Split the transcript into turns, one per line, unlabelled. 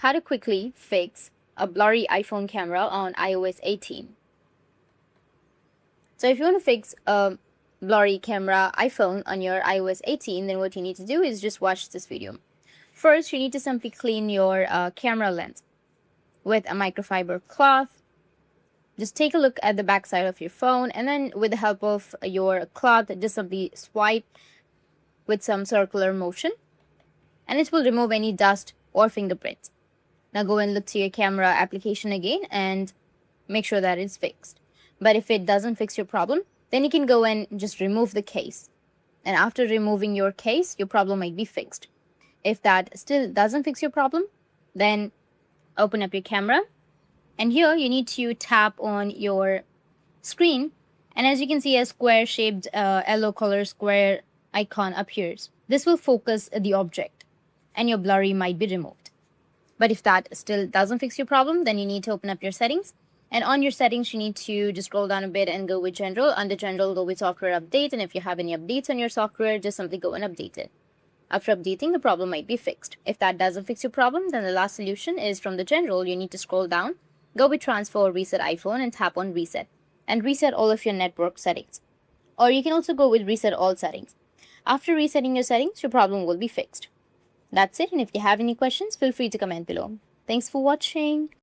how to quickly fix a blurry iPhone camera on iOS 18. So if you want to fix a blurry camera iPhone on your iOS 18, then what you need to do is just watch this video. First, you need to simply clean your camera lens with a microfiber cloth. Just take a look at the back side of your phone, and then with the help of your cloth, just simply swipe with some circular motion, and it will remove any dust or fingerprints. Now go and look to your camera application again and make sure that it's fixed. But if it doesn't fix your problem, then you can go and just remove the case. And after removing your case, your problem might be fixed. If that still doesn't fix your problem, then open up your camera. And here you need to tap on your screen. And as you can see, a square-shaped yellow color square icon appears. This will focus the object and your blurry might be removed. But if that still doesn't fix your problem, then you need to open up your settings. And on your settings, you need to just scroll down a bit and go with General. Under General, go with Software Update. And if you have any updates on your software, just simply go and update it. After updating, the problem might be fixed. If that doesn't fix your problem, then the last solution is from the General. You need to scroll down, go with Transfer or Reset iPhone and tap on Reset. And reset all of your network settings. Or you can also go with Reset All settings. After resetting your settings, your problem will be fixed. That's it, and if you have any questions, feel free to comment below. Thanks for watching.